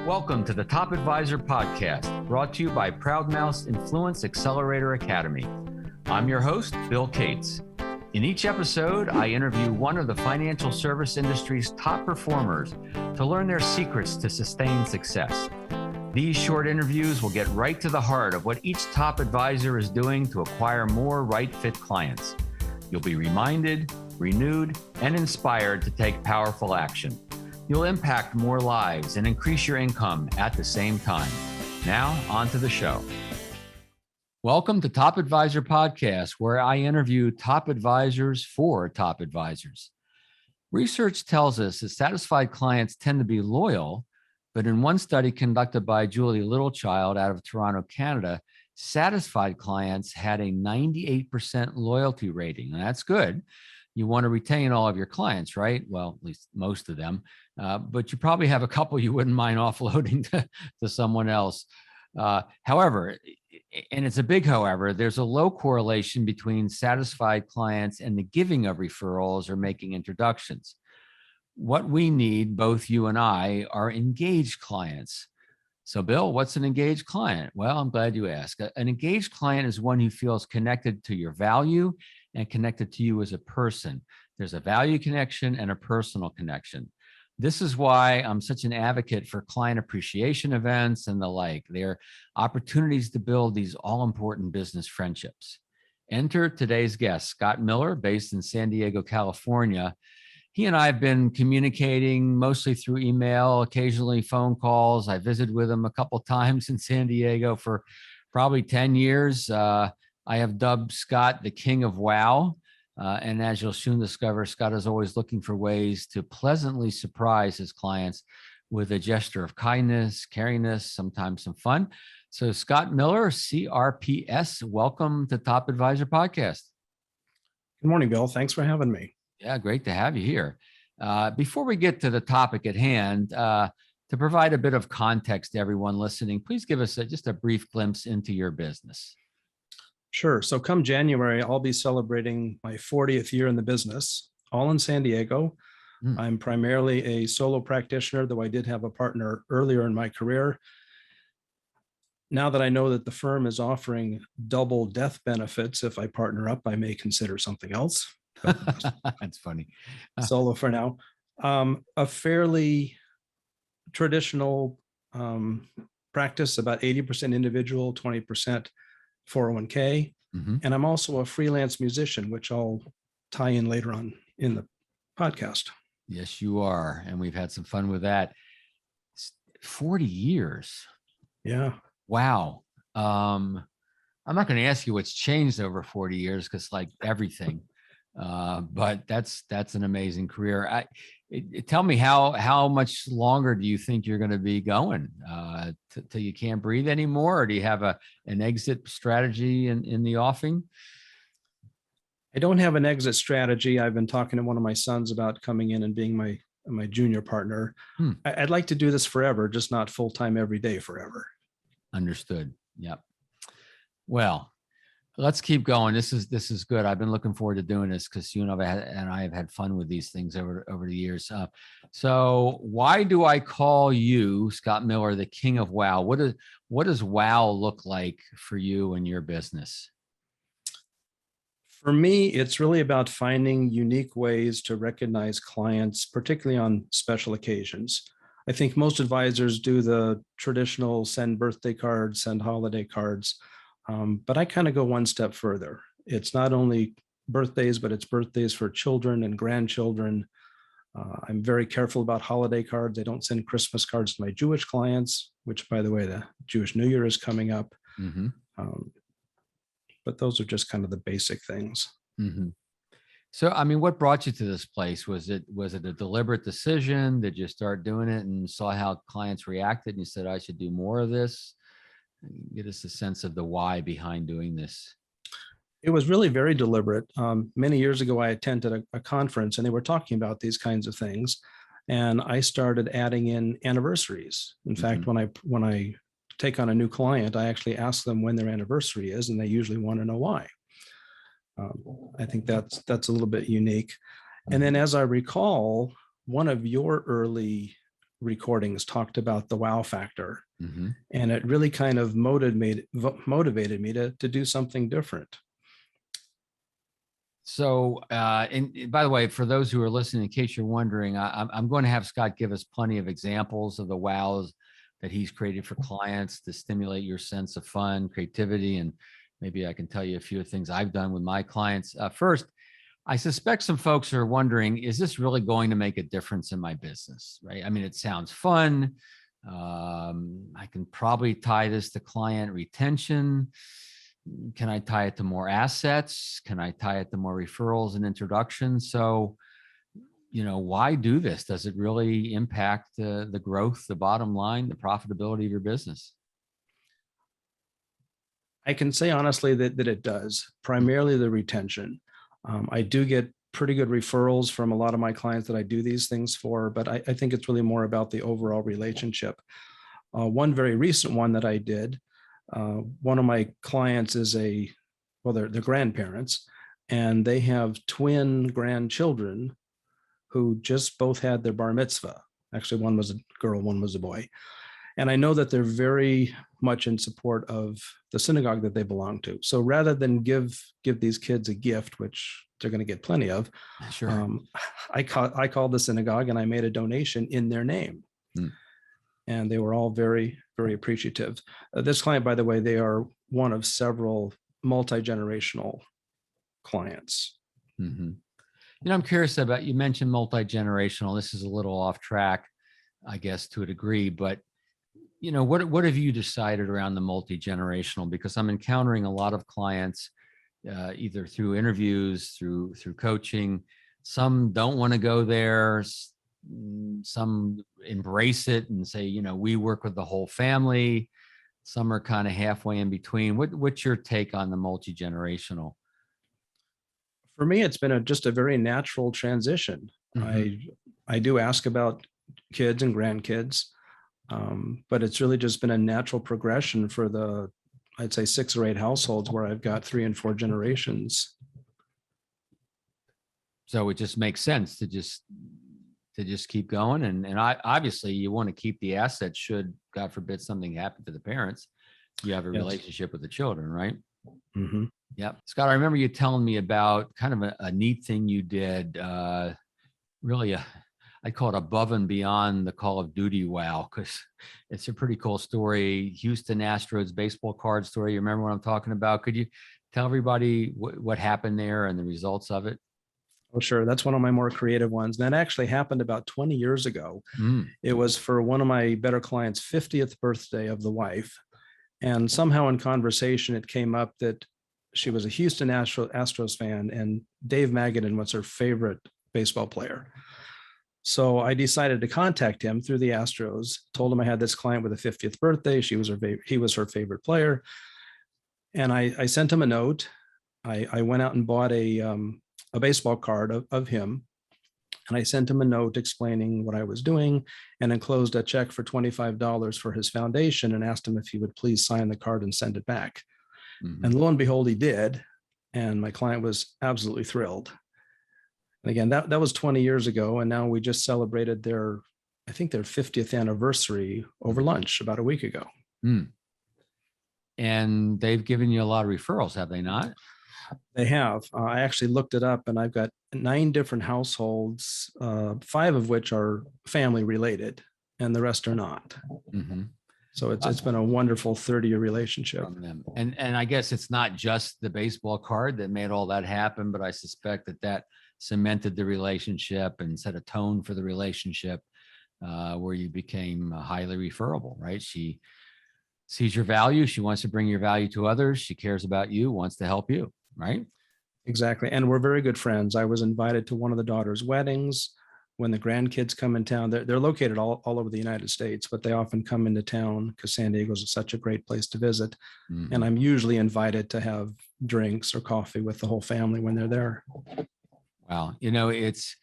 Welcome to the Top Advisor Podcast, brought to you by Proudmouth's Influence Accelerator Academy. I'm your host, Bill Cates. In each episode, I interview one of the financial service industry's top performers to learn their secrets to sustained success. These short interviews will get right to the heart of what each top advisor is doing to acquire more right fit clients. You'll be reminded, renewed, and inspired to take powerful action. You'll impact more lives and increase your income at the same time. Now, on to the show. Welcome to Top Advisor Podcast, where I interview top advisors for top advisors. Research tells us that satisfied clients tend to be loyal, but in one study conducted by Julie Littlechild out of Toronto, Canada, satisfied clients had a 98% loyalty rating, and that's good. You want to retain all of your clients, right? Well, at least most of them, but you probably have a couple you wouldn't mind offloading to someone else. However, and it's a big however, there's a low correlation between satisfied clients and the giving of referrals or making introductions. What we need, both you and I, are engaged clients. So, Bill, what's an engaged client? Well, I'm glad you asked. An engaged client is one who feels connected to your value and connected to you as a person. There's a value connection and a personal connection. This is why I'm such an advocate for client appreciation events and the like. They're opportunities to build these all-important business friendships. Enter today's guest, Scott Miller, based in San Diego, California. He and I have been communicating mostly through email, occasionally phone calls. I visited with him a couple times in San Diego for probably 10 years. I have dubbed Scott the King of Wow. And as you'll soon discover, Scott is always looking for ways to pleasantly surprise his clients with a gesture of kindness, caringness, sometimes some fun. So Scott Miller, CRPS, welcome to Top Advisor Podcast. Good morning, Bill. Thanks for having me. Yeah, great to have you here. Before we get to the topic at hand, to provide a bit of context to everyone listening, please give us just a brief glimpse into your business. Sure. So come January, I'll be celebrating my 40th year in the business, all in San Diego. I'm primarily a solo practitioner, though I did have a partner earlier in my career. Now that I know that the firm is offering double death benefits, if I partner up, I may consider something else. That's funny. Solo for now. A fairly traditional practice, about 80% individual, 20% 401k. And I'm also a freelance musician, which I'll tie in later on in the podcast. Yes, you are. And we've had some fun with that. 40 years. Yeah. Wow. I'm not going to ask you what's changed over 40 years because like everything. But that's an amazing career. Tell me how much longer do you think you're going to be going till you can't breathe anymore, or do you have an exit strategy in the offing? I don't have an exit strategy. I've been talking to one of my sons about coming in and being my junior partner. I'd like to do this forever, just not full time every day forever. Understood. Yep. Well, let's keep going. This is good. I've been looking forward to doing this because you and I have had fun with these things over the years. So why do I call you, Scott Miller, the King of Wow? What does wow look like for you and your business? For me, it's really about finding unique ways to recognize clients, particularly on special occasions. I think most advisors do the traditional send birthday cards, send holiday cards. But I kind of go one step further. It's not only birthdays, but it's birthdays for children and grandchildren. I'm very careful about holiday cards. I don't send Christmas cards to my Jewish clients, which, by the way, the Jewish New Year is coming up. But those are just kind of the basic things. So, I mean, what brought you to this place? Was it a deliberate decision? Did you start doing it and saw how clients reacted and you said, I should do more of this? Get us a sense of the why behind doing this. It was really very deliberate. Many years ago, I attended a conference and they were talking about these kinds of things. And I started adding in anniversaries. In fact, when I take on a new client, I actually ask them when their anniversary is, and they usually want to know why. I think that's a little bit unique. And then as I recall, one of your early recordings talked about the wow factor. Mm-hmm. And it really kind of motivated me to do something different. So, and by the way, for those who are listening, in case you're wondering, I'm going to have Scott give us plenty of examples of the wows that he's created for clients to stimulate your sense of fun, creativity, and maybe I can tell you a few things I've done with my clients. First, I suspect some folks are wondering, is this really going to make a difference in my business, right? I mean, it sounds fun. I can probably tie this to client retention. Can I tie it to more assets? Can I tie it to more referrals and introductions? So, why do this? Does it really impact the growth, the bottom line, the profitability of your business? I can say honestly that it does, primarily the retention. I do get pretty good referrals from a lot of my clients that I do these things for, but I think it's really more about the overall relationship. One very recent one that I did, one of my clients is they're grandparents, and they have twin grandchildren who just both had their bar mitzvah. Actually, one was a girl, one was a boy. And I know that they're very much in support of the synagogue that they belong to. So rather than give these kids a gift, which they're going to get plenty of, Sure. I called the synagogue and I made a donation in their name. And they were all very, very appreciative. This client, by the way, they are one of several multi-generational clients. Mm-hmm. I'm curious about, you mentioned multi-generational. This is a little off track, I guess, to a degree, but what have you decided around the multi-generational? Because I'm encountering a lot of clients, either through interviews, through coaching. Some don't want to go there. Some embrace it and say, we work with the whole family. Some are kind of halfway in between. What's your take on the multi-generational? For me, it's been just a very natural transition. Mm-hmm. I do ask about kids and grandkids, but it's really just been a natural progression for I'd say 6 or 8 households where I've got 3 and 4 generations. So it just makes sense to just keep going. And obviously you want to keep the assets should, God forbid, something happen to the parents. You have a relationship with the children, right? Mm-hmm. Yep. Scott, I remember you telling me about kind of a neat thing you did, really I call it above and beyond the Call of Duty wow, because it's a pretty cool story. Houston Astros baseball card story. You remember what I'm talking about? Could you tell everybody what happened there and the results of it? Oh, sure. That's one of my more creative ones. That actually happened about 20 years ago. It was for one of my better clients' 50th birthday of the wife. And somehow in conversation, it came up that she was a Houston Astros fan and Dave Magadan was her favorite baseball player. So I decided to contact him through the Astros, told him I had this client with a 50th birthday. He was her favorite player. And I sent him a note. I went out and bought a baseball card of him. And I sent him a note explaining what I was doing and enclosed a check for $25 for his foundation and asked him if he would please sign the card and send it back. Mm-hmm. And lo and behold, he did. And my client was absolutely thrilled. And again, that was 20 years ago. And now we just celebrated their 50th anniversary over lunch about a week ago. And they've given you a lot of referrals, have they not? They have. I actually looked it up and I've got 9 different households, 5 of which are family related and the rest are not. Mm-hmm. So it's been a wonderful 30-year relationship. And I guess it's not just the baseball card that made all that happen, but I suspect that cemented the relationship and set a tone for the relationship where you became highly referable, right? She sees your value. She wants to bring your value to others. She cares about you, wants to help you, right? Exactly. And we're very good friends. I was invited to one of the daughter's weddings. When the grandkids come in town, they're located all over the United States, but they often come into town because San Diego is such a great place to visit. Mm-hmm. And I'm usually invited to have drinks or coffee with the whole family when they're there. Wow. It's,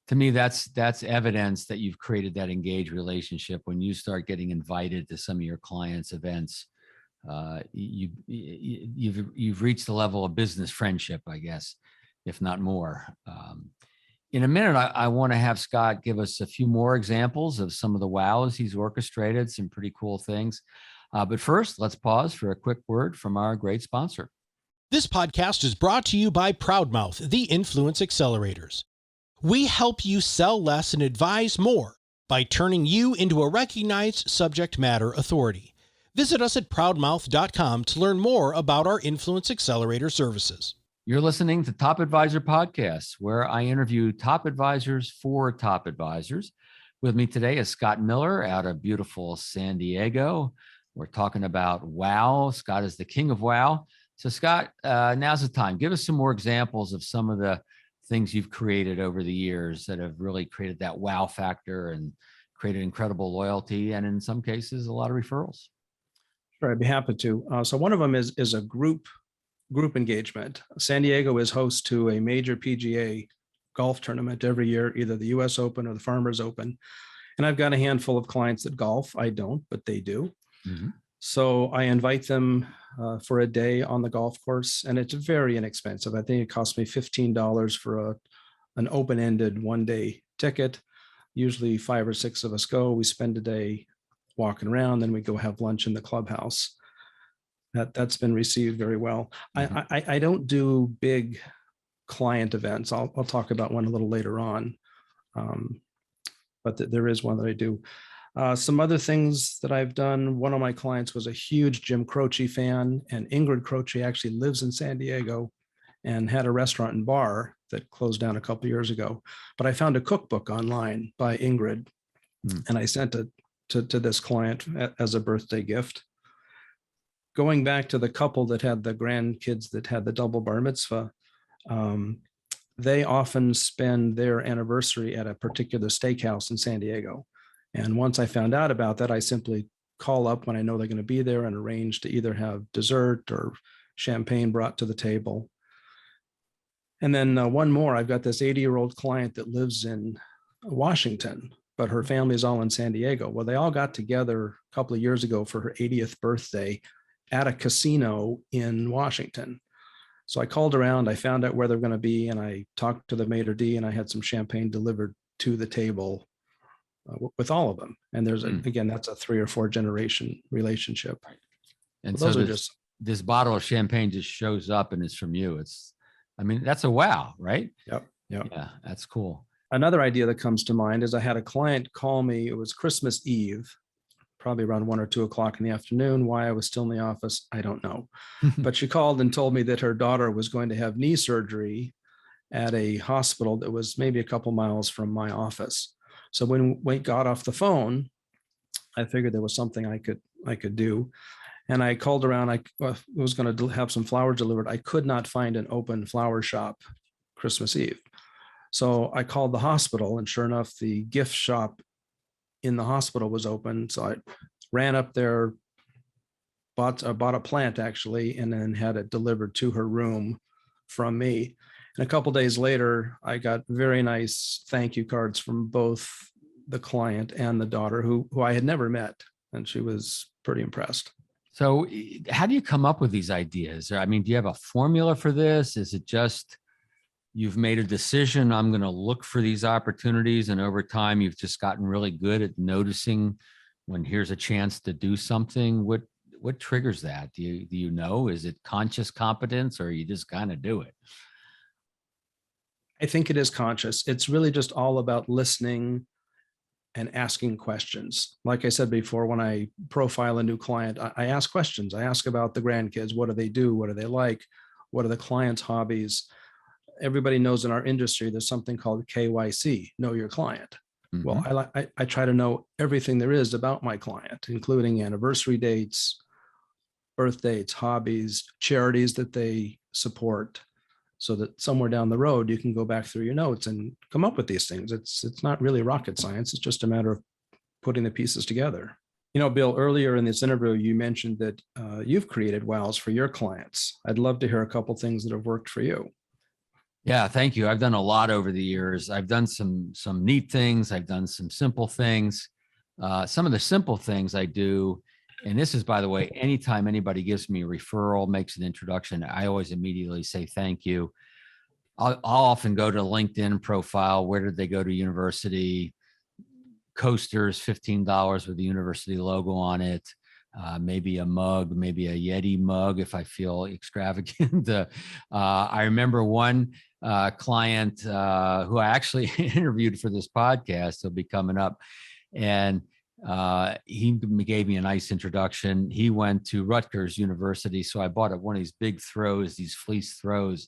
to me, that's evidence that you've created that engaged relationship. When you start getting invited to some of your clients' events, you've reached the level of business friendship, I guess, if not more. In a minute, I want to have Scott give us a few more examples of some of the wows he's orchestrated, some pretty cool things. But first, let's pause for a quick word from our great sponsor. This podcast is brought to you by Proudmouth, the Influence Accelerators. We help you sell less and advise more by turning you into a recognized subject matter authority. Visit us at proudmouth.com to learn more about our Influence Accelerator services. You're listening to Top Advisor Podcasts, where I interview top advisors for top advisors. With me today is Scott Miller out of beautiful San Diego. We're talking about wow. Scott is the king of wow. So Scott, now's the time. Give us some more examples of some of the things you've created over the years that have really created that wow factor and created incredible loyalty, and in some cases, a lot of referrals. Sure, I'd be happy to. So one of them is a group engagement. San Diego is host to a major PGA golf tournament every year, either the US Open or the Farmers Open. And I've got a handful of clients that golf. I don't, but they do. Mm-hmm. So I invite them for a day on the golf course, and it's very inexpensive. I think it costs me $15 for an open-ended one-day ticket. Usually 5 or 6 of us go. We spend a day walking around, then we go have lunch in the clubhouse. That's been received very well. Mm-hmm. I don't do big client events. I'll talk about one a little later on, but there is one that I do. Some other things that I've done. One of my clients was a huge Jim Croce fan, and Ingrid Croce actually lives in San Diego and had a restaurant and bar that closed down a couple of years ago. But I found a cookbook online by Ingrid, and I sent it to this client as a birthday gift. Going back to the couple that had the grandkids that had the double bar mitzvah, they often spend their anniversary at a particular steakhouse in San Diego. And once I found out about that, I simply call up when I know they're going to be there and arrange to either have dessert or champagne brought to the table. And then one more, I've got this 80-year-old client that lives in Washington, but her family is all in San Diego. Well, they all got together a couple of years ago for her 80th birthday at a casino in Washington. So I called around, I found out where they're going to be, and I talked to the maitre d', and I had some champagne delivered to the table with all of them. And there's, again, that's a 3 or 4 generation relationship. And so this bottle of champagne just shows up and it's from you. That's a wow, right? Yep. Yeah, that's cool. Another idea that comes to mind is I had a client call me, it was Christmas Eve, probably around 1 or 2 o'clock in the afternoon. Why I was still in the office, I don't know. But she called and told me that her daughter was going to have knee surgery at a hospital that was maybe a couple miles from my office. So when we got off the phone, I figured there was something I could do. And I called around. I was going to have some flowers delivered. I could not find an open flower shop Christmas Eve. So I called the hospital, and sure enough, the gift shop in the hospital was open. So I ran up there, bought a plant actually, and then had it delivered to her room from me. And a couple days later, I got very nice thank you cards from both the client and the daughter, who I had never met, and she was pretty impressed. So how do you come up with these ideas? Do you have a formula for this? Is it just you've made a decision, I'm going to look for these opportunities, and over time you've just gotten really good at noticing when here's a chance to do something? What triggers that? Do you know? Is it conscious competence, or you just kind of do it? I think it is conscious. It's really just all about listening and asking questions. Like I said before, when I profile a new client, I ask questions. I ask about the grandkids. What do they do? What do they like? What are the client's hobbies? Everybody knows in our industry, there's something called KYC, know your client. Mm-hmm. Well, I try to know everything there is about my client, including anniversary dates, birth dates, hobbies, charities that they support, so that somewhere down the road, you can go back through your notes and come up with these things. It's not really rocket science. It's just a matter of putting the pieces together. Bill, earlier in this interview, you mentioned that you've created wows for your clients. I'd love to hear a couple things that have worked for you. Yeah, thank you. I've done a lot over the years. I've done some neat things. I've done some simple things. Some of the simple things I do, and this is, by the way, anytime anybody gives me a referral, makes an introduction, I always immediately say thank you. I'll often go to LinkedIn profile. Where did they go to university? Coasters, $15 with the university logo on it. Maybe a mug, maybe a Yeti mug if I feel extravagant. I remember one client who I actually interviewed for this podcast. He'll be coming up, and he gave me a nice introduction. He went to Rutgers University, so I bought one of these big throws, these fleece throws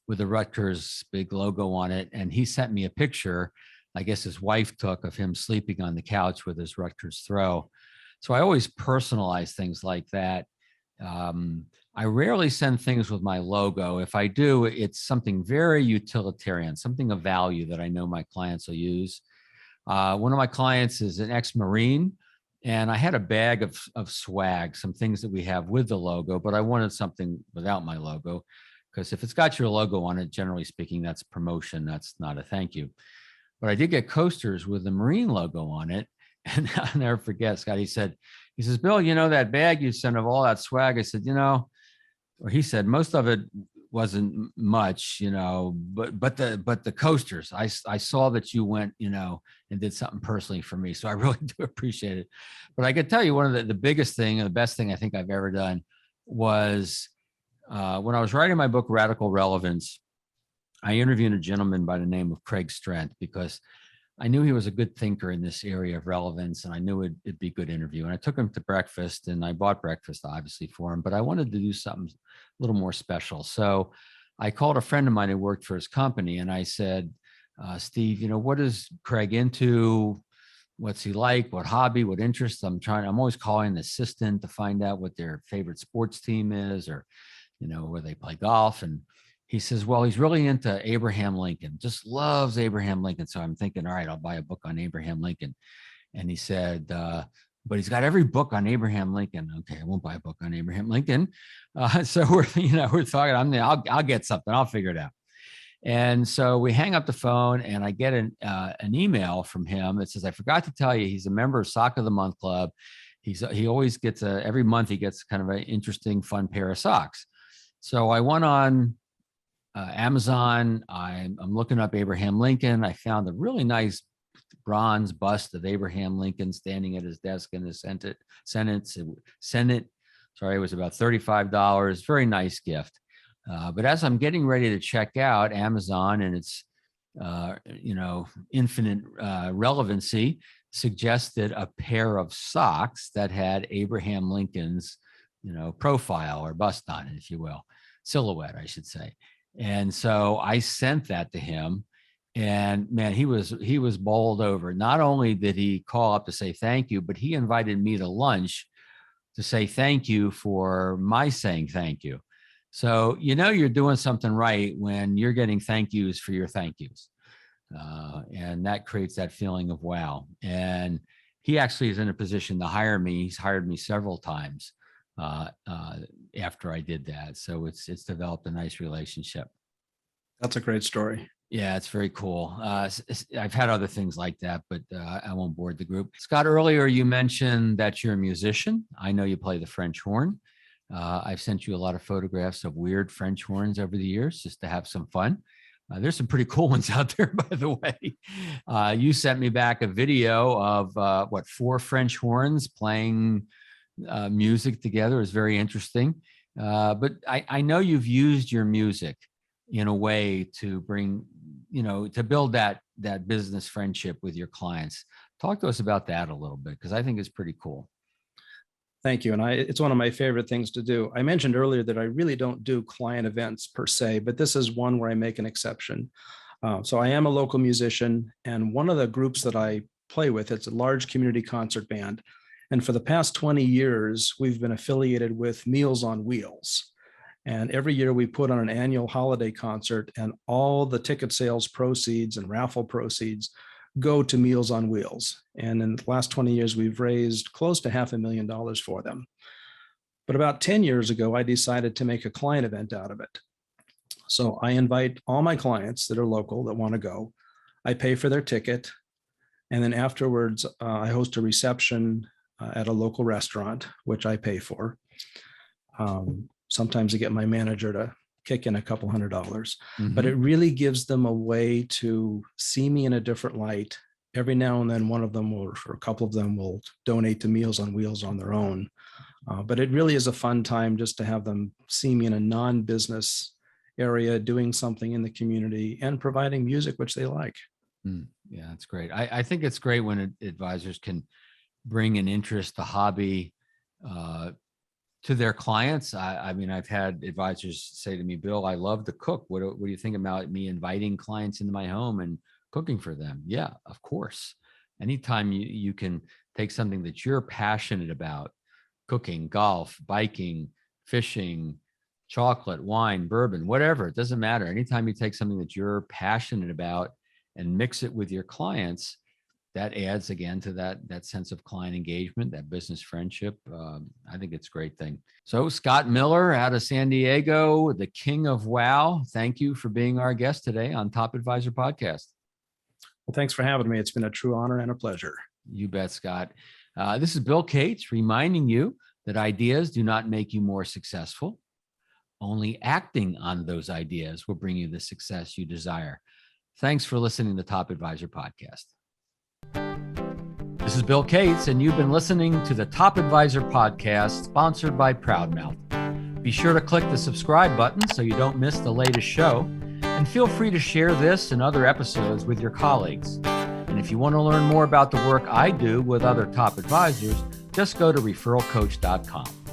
with the Rutgers big logo on it, and he sent me a picture, I guess his wife took, of him sleeping on the couch with his Rutgers throw. So I always personalize things like that. I rarely send things with my logo. If I do, it's something very utilitarian, something of value that I know my clients will use. One of my clients is an ex-Marine, and I had a bag of swag, some things that we have with the logo, but I wanted something without my logo, because if it's got your logo on it, generally speaking, that's promotion. That's not a thank you. But I did get coasters with the Marine logo on it. And I'll never forget, Scott, he says, Bill, that bag you sent of all that swag. I said, or he said, most of it wasn't much, but the coasters, I saw that you went, and did something personally for me. So I really do appreciate it. But I could tell you one of the biggest thing and the best thing I think I've ever done was when I was writing my book, Radical Relevance. I interviewed a gentleman by the name of Craig Strent because I knew he was a good thinker in this area of relevance, and I knew it'd be a good interview. And I took him to breakfast, and I bought breakfast obviously for him, but I wanted to do something a little more special. So I called a friend of mine who worked for his company, and I said, Steve, what is Craig into? What's he like? What hobby? What interests? I'm always calling an assistant to find out what their favorite sports team is, or, where they play golf. And he says, well, he's really into Abraham Lincoln, just loves Abraham Lincoln. So I'm thinking, all right, I'll buy a book on Abraham Lincoln. And he said, but he's got every book on Abraham Lincoln. Okay, I won't buy a book on Abraham Lincoln. So we're talking, I'll get something, I'll figure it out. And so we hang up the phone, and I get an email from him that says, I forgot to tell you, he's a member of Sock of the Month Club. He always gets every month he gets kind of an interesting, fun pair of socks. So I went on Amazon. I'm looking up Abraham Lincoln. I found a really nice bronze bust of Abraham Lincoln standing at his desk in the Senate. Sorry, it was about $35. Very nice gift. But as I'm getting ready to check out Amazon and its infinite relevancy, suggested a pair of socks that had Abraham Lincoln's profile or bust on it, if you will, silhouette, I should say. And so I sent that to him, and man, he was bowled over. Not only did he call up to say thank you, but he invited me to lunch to say thank you for my saying thank you. So, you're doing something right when you're getting thank yous for your thank yous. And that creates that feeling of wow. And he actually is in a position to hire me. He's hired me several times after I did that. So it's developed a nice relationship. That's a great story. Yeah, it's very cool. I've had other things like that, but I won't bore the group. Scott, earlier you mentioned that you're a musician. I know you play the French horn. I've sent you a lot of photographs of weird French horns over the years just to have some fun. There's some pretty cool ones out there, by the way. You sent me back a video of 4 French horns playing music together. It was very interesting. But I know you've used your music in a way to bring, to build that business friendship with your clients. Talk to us about that a little bit, because I think it's pretty cool. Thank you. And it's one of my favorite things to do. I mentioned earlier that I really don't do client events per se, but this is one where I make an exception. So I am a local musician, and one of the groups that I play with, it's a large community concert band. And for the past 20 years, we've been affiliated with Meals on Wheels. And every year we put on an annual holiday concert, and all the ticket sales proceeds and raffle proceeds go to Meals on Wheels. And in the last 20 years, we've raised close to $500,000 for them. But about 10 years ago, I decided to make a client event out of it. So I invite all my clients that are local that want to go. I pay for their ticket. And then afterwards, I host a reception at a local restaurant, which I pay for. Sometimes I get my manager to kick in a couple $100, Mm-hmm. but it really gives them a way to see me in a different light. Every now and then one of them will, or a couple of them will donate to Meals on Wheels on their own. But it really is a fun time just to have them see me in a non-business area, doing something in the community and providing music, which they like. Yeah, that's great. I think it's great when advisors can bring an interest, a hobby to their clients. I mean, I've had advisors say to me, Bill, I love to cook. What do you think about me inviting clients into my home and cooking for them? Yeah, of course. Anytime you can take something that you're passionate about, cooking, golf, biking, fishing, chocolate, wine, bourbon, whatever, it doesn't matter. Anytime you take something that you're passionate about and mix it with your clients, that adds again to that sense of client engagement, that business friendship. I think it's a great thing. So Scott Miller out of San Diego, the king of wow. Thank you for being our guest today on Top Advisor Podcast. Well, thanks for having me. It's been a true honor and a pleasure. You bet, Scott. This is Bill Cates reminding you that ideas do not make you more successful. Only acting on those ideas will bring you the success you desire. Thanks for listening to Top Advisor Podcast. This is Bill Cates, and you've been listening to the Top Advisor Podcast, sponsored by Proudmouth. Be sure to click the subscribe button so you don't miss the latest show, and feel free to share this and other episodes with your colleagues. And if you want to learn more about the work I do with other top advisors, just go to referralcoach.com.